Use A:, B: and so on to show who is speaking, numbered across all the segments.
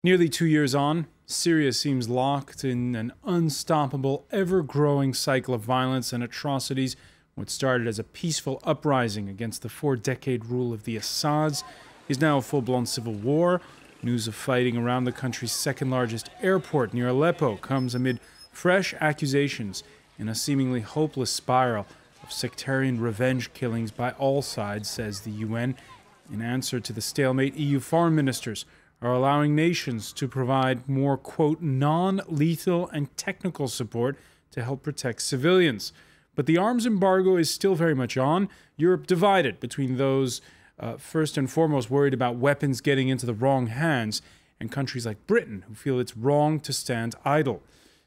A: Nearly 2 years on, Syria seems locked in an unstoppable, ever-growing cycle of violence and atrocities. What started as a peaceful uprising against the 4-decade rule of the Assads is now a full-blown civil war. News of fighting around the country's second-largest airport near Aleppo comes amid fresh accusations in a seemingly hopeless spiral of sectarian revenge killings by all sides, says the UN. In answer to the stalemate, EU foreign ministers are allowing nations to provide more, quote, non-lethal and technical support to help protect civilians. But the arms embargo is still very much on. Europe divided between those first and foremost worried about weapons getting into the wrong hands and countries like Britain who feel it's wrong to stand idle.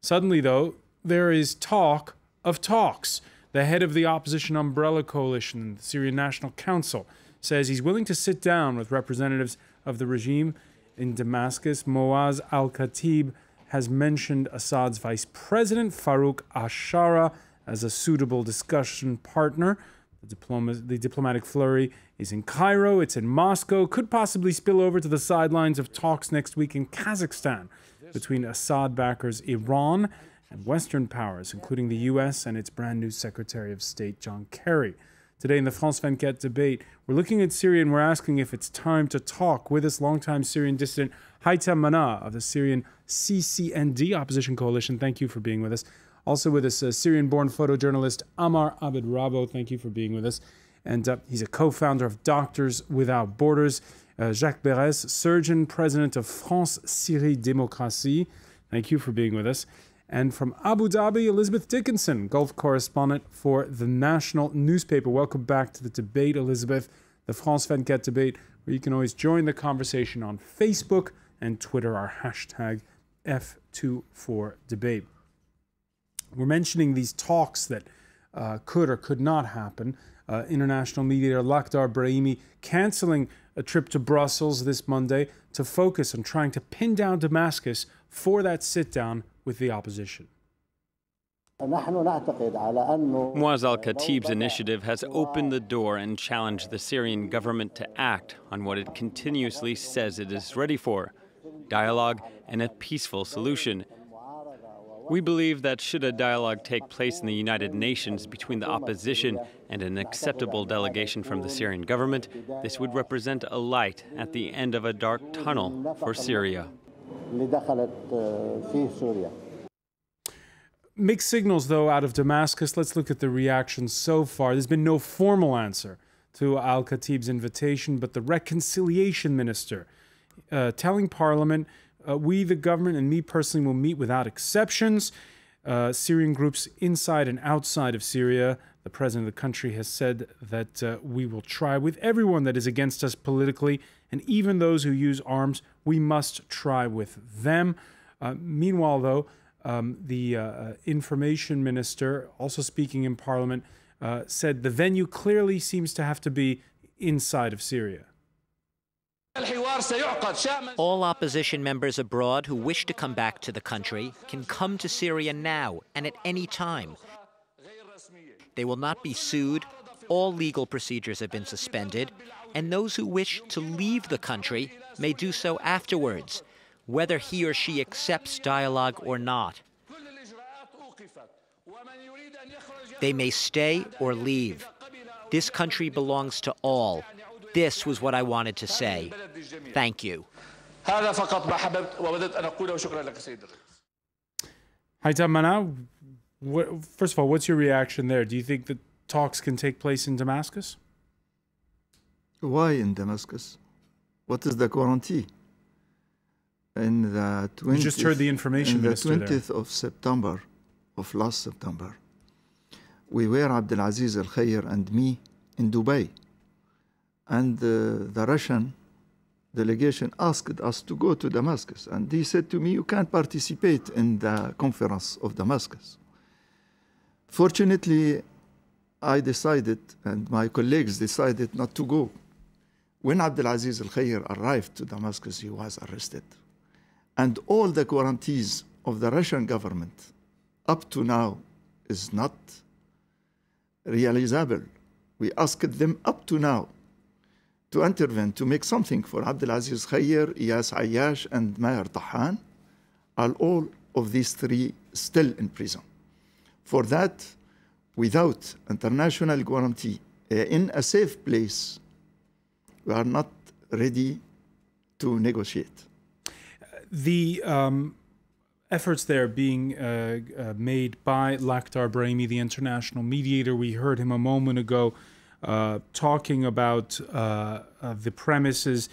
A: Suddenly, though, there is talk of talks. The head of the opposition umbrella coalition, the Syrian National Council, says he's willing to sit down with representatives of the regime in Damascus. Moaz al-Khatib has mentioned Assad's vice president, Farouk Ashara, as a suitable discussion partner. The diplomatic flurry is in Cairo, it's in Moscow, could possibly spill over to the sidelines of talks next week in Kazakhstan between Assad backers Iran and Western powers, including the U.S. and its brand new Secretary of State, John Kerry. Today in the France 24 debate, we're looking at Syria and we're asking if it's time to talk. With us, longtime Syrian dissident Haitham Mana of the Syrian CCND opposition coalition. Thank you for being with us. Also with us, Syrian-born photojournalist Amar Abed Rabo. Thank you for being with us. And he's a co-founder of Doctors Without Borders. Jacques Beres, surgeon, president of France Syrie Démocratie. Thank you for being with us. And from Abu Dhabi, Elizabeth Dickinson, Gulf correspondent for the national newspaper. Welcome back to the debate, Elizabeth, the France 24 debate, where you can always join the conversation on Facebook and Twitter, our hashtag F24debate. We're mentioning these talks that could or could not happen. International mediator Lakhdar Brahimi canceling a trip to Brussels this Monday to focus on trying to pin down Damascus for that sit-down with the opposition.
B: Moaz al-Khatib's initiative has opened the door and challenged the Syrian government to act on what it continuously says it is ready for: dialogue and a peaceful solution. We believe that should a dialogue take place in the United Nations between the opposition and an acceptable delegation from the Syrian government, this would represent a light at the end of a dark tunnel for Syria.
A: Mixed signals, though, out of Damascus. Let's look at the reactions so far. There's been no formal answer to al-Khatib's invitation, but the reconciliation minister telling Parliament, we, the government, and me personally will meet without exceptions. Syrian groups inside and outside of Syria. The president of the country has said that we will try with everyone that is against us politically, and even those who use arms, we must try with them. Meanwhile, though, the information minister, also speaking in Parliament, said the venue clearly seems to have to be inside of Syria.
C: All opposition members abroad who wish to come back to the country can come to Syria now and at any time. They will not be sued, all legal procedures have been suspended, and those who wish to leave the country may do so afterwards, whether he or she accepts dialogue or not. They may stay or leave. This country belongs to all. This was what I wanted to say. Thank you.
A: Haitham Mana, first of all, what's your reaction there? Do you think that talks can take place in Damascus?
D: Why in Damascus? What is the guarantee? In the 20th,
A: you just heard the information minister there.
D: 20th of September, of last September, we were, Abdulaziz Al-Khair and me, in Dubai. And the Russian delegation asked us to go to Damascus. And he said to me, you can't participate in the conference of Damascus. Fortunately, I decided, and my colleagues decided not to go. When Abdulaziz Al-Khair arrived to Damascus, he was arrested. And all the guarantees of the Russian government up to now is not realizable. We asked them up to now to intervene, to make something for Abdulaziz Khayer, Iyas Ayyash, and Maher Tahan, are all of these three still in prison. For that, without international guarantee, in a safe place, we are not ready to negotiate.
A: The efforts there being made by Lakhdar Brahimi, the international mediator, we heard him a moment ago talking about the premises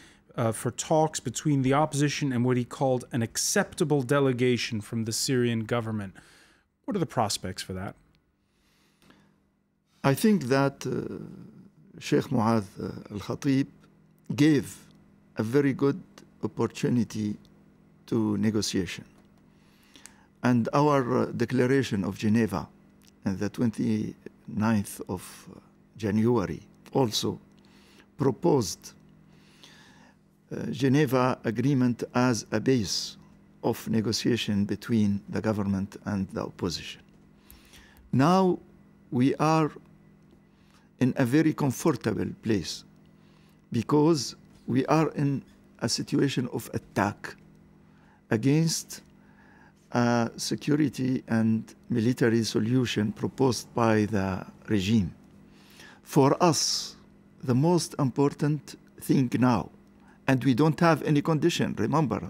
A: for talks between the opposition and what he called an acceptable delegation from the Syrian government. What are the prospects for that?
D: I think that Sheikh Mu'adh al-Khatib gave a very good opportunity to negotiation. And our declaration of Geneva on the 29th of January also proposed Geneva Agreement as a base of negotiation between the government and the opposition. Now we are in a very comfortable place because we are in a situation of attack against a security and military solution proposed by the regime. For us, the most important thing now, and we don't have any condition, remember,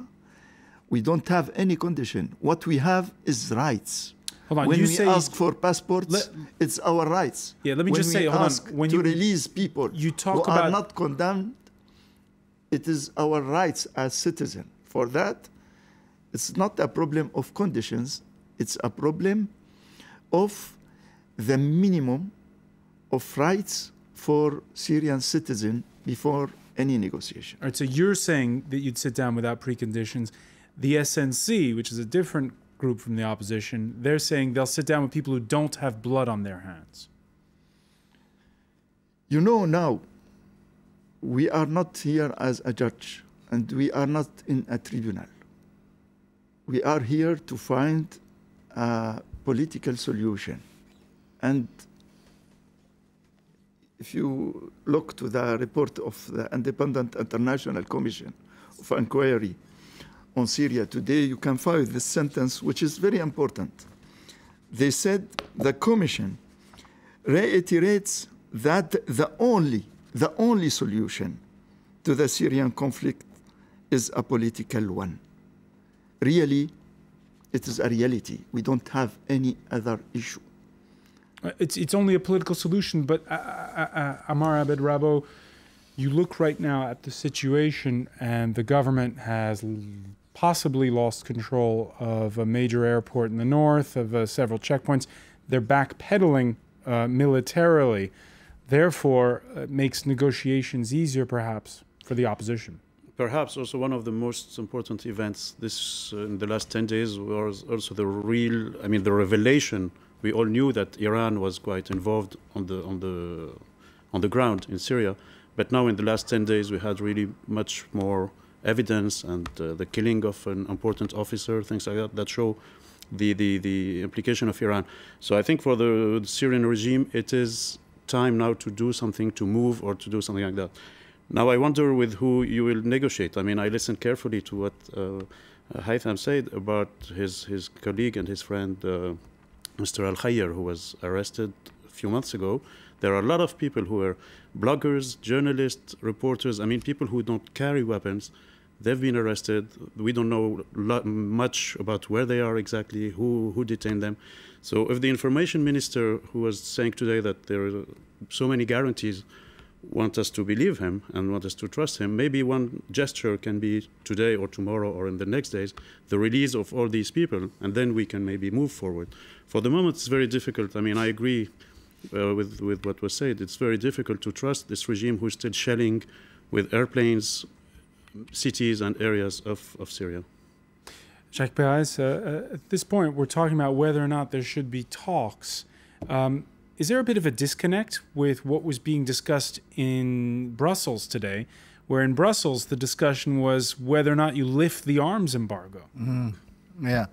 D: we don't have any condition. What we have is rights.
A: Hold on,
D: when
A: you
D: we
A: say,
D: ask for passports, it's our rights.
A: Yeah, let me just say, hold on.
D: When you release people
A: you talk
D: who
A: about,
D: are not condemned, it is our rights as citizens. For that, it's not a problem of conditions. It's a problem of the minimum of rights for Syrian citizens before any negotiation.
A: All right, so you're saying that you'd sit down without preconditions. The SNC, which is a different group from the opposition, they're saying they'll sit down with people who don't have blood on their hands.
D: You know, now, we are not here as a judge, and we are not in a tribunal. We are here to find a political solution. And if you look to the report of the Independent International Commission of Inquiry on Syria today, you can find this sentence, which is very important. They said the Commission reiterates that the only solution to the Syrian conflict is a political one. Really, it is a reality. We don't have any other issue.
A: It's only a political solution, but Amar Abed Rabo, you look right now at the situation, and the government has possibly lost control of a major airport in the north, of several checkpoints. They're backpedaling militarily. Therefore, it makes negotiations easier, perhaps, for the opposition.
E: Perhaps also one of the most important events this in the last 10 days was also the revelation. We all knew that Iran was quite involved on the ground in Syria, but now in the last 10 days we had really much more evidence, and the killing of an important officer, things like that, that show the implication of Iran. So I think for the Syrian regime, it is time now to do something, to move or to do something like that. Now I wonder with who you will negotiate. I mean, I listened carefully to what Haytham said about his colleague and his friend, Mr. Al-Khayer, who was arrested a few months ago. There are a lot of people who are bloggers, journalists, reporters, I mean, people who don't carry weapons. They've been arrested. We don't know much about where they are exactly, who detained them. So if the information minister, who was saying today that there are so many guarantees, want us to believe him and want us to trust him, maybe one gesture can be today or tomorrow or in the next days, the release of all these people, and then we can maybe move forward. For the moment, it's very difficult. I mean, I agree with what was said. It's very difficult to trust this regime who's still shelling with airplanes cities and areas of Syria.
A: Jacques Perez, at this point, we're talking about whether or not there should be talks. Is there a bit of a disconnect with what was being discussed in Brussels today, where in Brussels the discussion was whether or not you lift the arms embargo?
F: Yeah,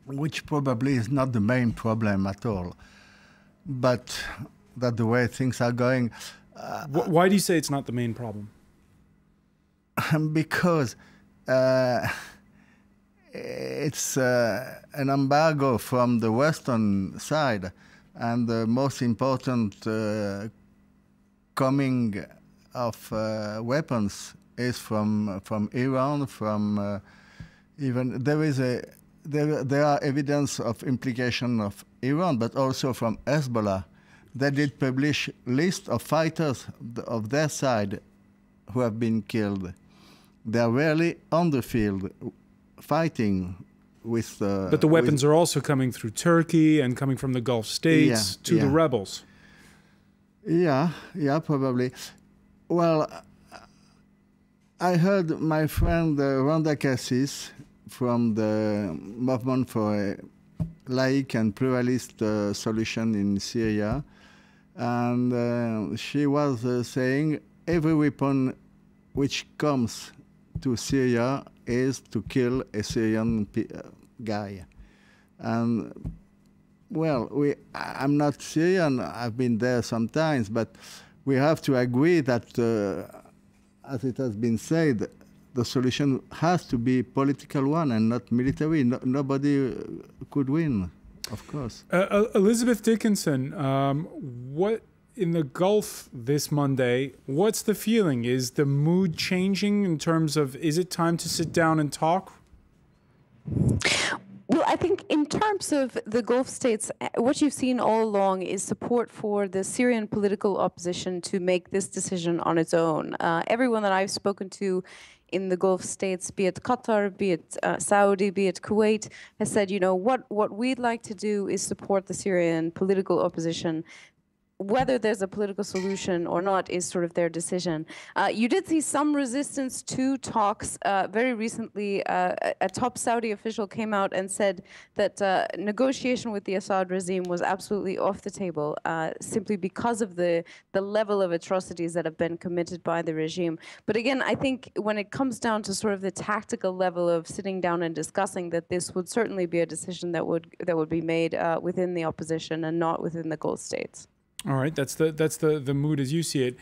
F: which probably is not the main problem at all, but that the way things are going.
A: Why do you say it's not the main problem?
F: Because it's an embargo from the Western side, and the most important coming of weapons is from Iran. From even there are evidence of implication of Iran, but also from Hezbollah. They did publish list of fighters of their side who have been killed. They are rarely on the field fighting with.
A: But the weapons are also coming through Turkey and coming from the Gulf states to the rebels.
F: Yeah, probably. Well, I heard my friend Randa Cassis from the Movement for a Laïc and Pluralist Solution in Syria, and she was saying every weapon which comes to Syria is to kill a Syrian guy. And, well, I'm not Syrian, I've been there sometimes, but we have to agree that, as it has been said, the solution has to be political one and not military. Nobody could win, of course.
A: Elizabeth Dickinson, what in the Gulf this Monday, what's the feeling? Is the mood changing in terms of, is it time to sit down and talk?
G: Well, I think in terms of the Gulf states, what you've seen all along is support for the Syrian political opposition to make this decision on its own. Everyone that I've spoken to in the Gulf states, be it Qatar, be it Saudi, be it Kuwait, has said, you know, what we'd like to do is support the Syrian political opposition. Whether there's a political solution or not is sort of their decision. You did see some resistance to talks. Very recently, a top Saudi official came out and said that negotiation with the Assad regime was absolutely off the table, simply because of the level of atrocities that have been committed by the regime. But again, I think when it comes down to sort of the tactical level of sitting down and discussing, that this would certainly be a decision that would be made within the opposition and not within the Gulf states.
A: All right, that's the mood as you see it.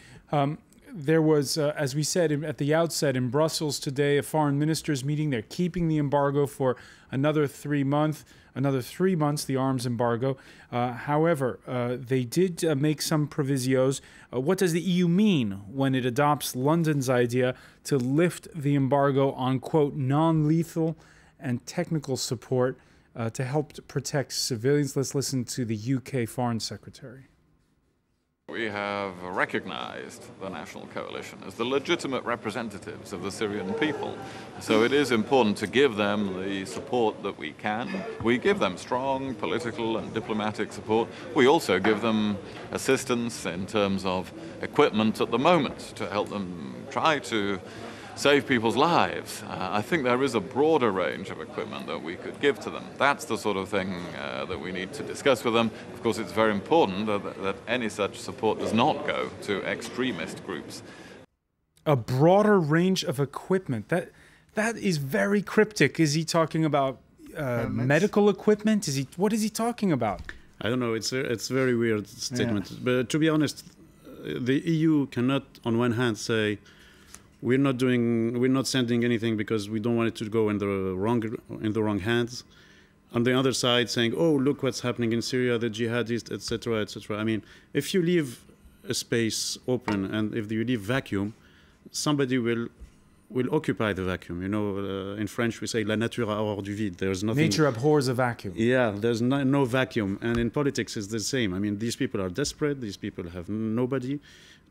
A: There was, as we said at the outset, in Brussels today, a foreign ministers meeting. They're keeping the embargo for another 3 months, the arms embargo. However, they did make some provisos. What does the EU mean when it adopts London's idea to lift the embargo on, quote, non-lethal and technical support to help protect civilians? Let's listen to the UK Foreign Secretary.
H: We have recognized the National Coalition as the legitimate representatives of the Syrian people. So it is important to give them the support that we can. We give them strong political and diplomatic support. We also give them assistance in terms of equipment at the moment to help them try to save people's lives. I think there is a broader range of equipment that we could give to them. That's the sort of thing that we need to discuss with them. Of course, it's very important that any such support does not go to extremist groups.
A: A broader range of equipment. That is very cryptic. Is he talking about medical equipment? What is he talking about?
E: I don't know. It's a very weird statement. Yeah. But to be honest, the EU cannot, on one hand, say, we're not sending anything because we don't want it to go in the wrong hands. On the other side, saying, "Oh, look what's happening in Syria, the jihadists, etc., etc." I mean, if you leave a space open and if you leave vacuum, somebody will occupy the vacuum. You know, in French we say "la nature a horreur du vide." There's nothing.
A: Nature abhors a vacuum.
E: Yeah, there's no vacuum, and in politics it's the same. I mean, these people are desperate. These people have nobody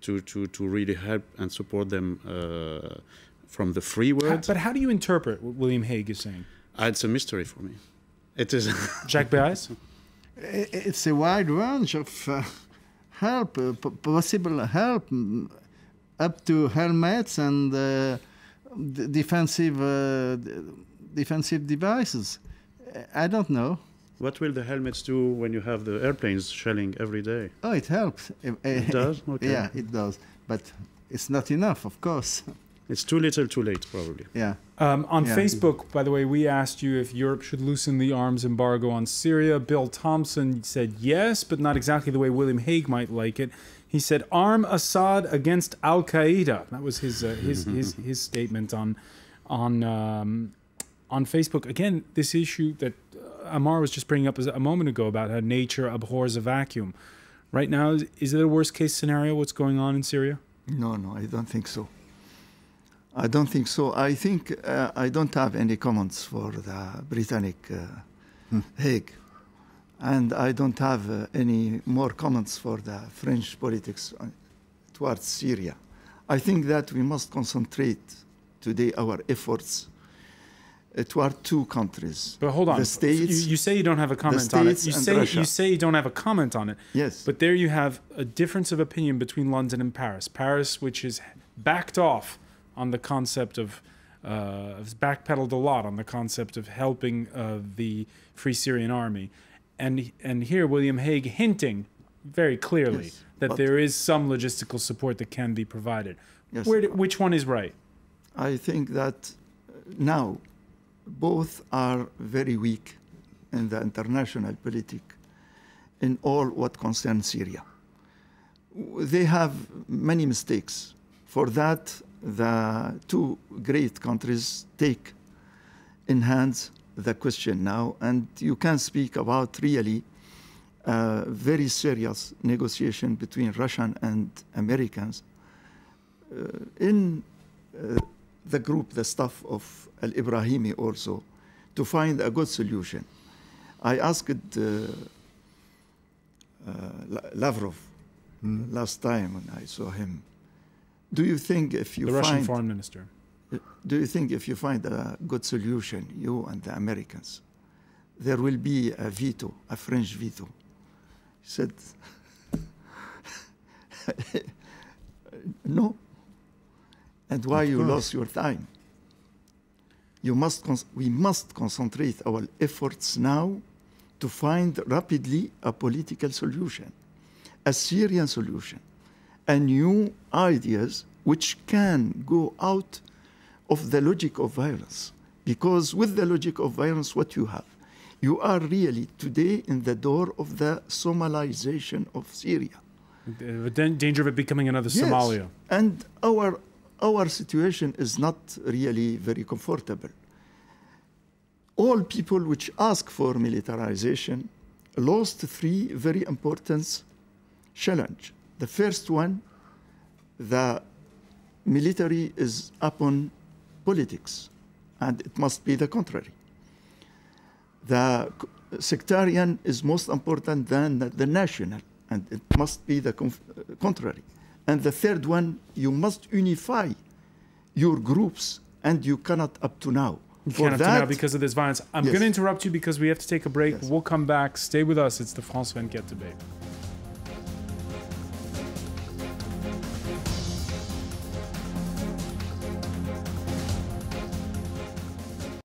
E: to really help and support them from the free world.
A: But how do you interpret what William Hague is saying?
E: It's a mystery for me. It is.
A: Jacques Beres?
F: It's a wide range of help, possible help, up to helmets and defensive devices. I don't know.
E: What will the helmets do when you have the airplanes shelling every day?
F: Oh, it helps.
E: It does? Okay.
F: Yeah, it does. But it's not enough, of course.
E: It's too little, too late, probably.
F: Yeah.
A: On Facebook, by the way, we asked you if Europe should loosen the arms embargo on Syria. Bill Thompson said yes, but not exactly the way William Hague might like it. He said, "Arm Assad against Al Qaeda." That was his statement on Facebook. Again, this issue that Ammar was just bringing up a moment ago about how nature abhors a vacuum. Right now, is it a worst case scenario? What's going on in Syria?
D: No, I don't think so. I don't think so. I think I don't have any comments for the Britannic Hague. And I don't have any more comments for the French politics towards Syria. I think that we must concentrate today our efforts toward two countries.
A: But hold on.
D: The States,
A: you say you don't have a comment on it. You say you don't have a comment on it.
D: Yes.
A: But there you have a difference of opinion between London and Paris. Paris, which is backed off on the concept of, has backpedaled a lot on the concept of helping the Free Syrian Army. And here William Hague hinting very clearly that there is some logistical support that can be provided.
D: Yes.
A: Which one is right?
D: I think that now both are very weak in the international politics in all what concerns Syria. They have many mistakes. For that, the two great countries take in hands the question now, and you can speak about really very serious negotiation between Russian and Americans in the group, the staff of al-Ibrahimi also, to find a good solution. I asked Lavrov last time when I saw him, do you think if you
A: the Russian foreign minister,
D: do you think if you find a good solution, you and the Americans, there will be a veto, a French veto? He said, no. And why you lost your time? We must concentrate our efforts now to find rapidly a political solution, a Syrian solution, and new ideas which can go out of the logic of violence. Because with the logic of violence, what you have? You are really today in the door of the Somalization of Syria.
A: The danger of it becoming another Somalia.
D: And our situation is not really very comfortable. All people which ask for militarization lost three very important challenges. The first one, the military is upon politics, and it must be the contrary. The sectarian is most important than the national, and it must be the contrary. And the third one, you must unify your groups, and you cannot up to now.
A: You can't up to now because of this violence. I'm going to interrupt you because we have to take a break. We'll come back. Stay with us. It's the François Picard debate.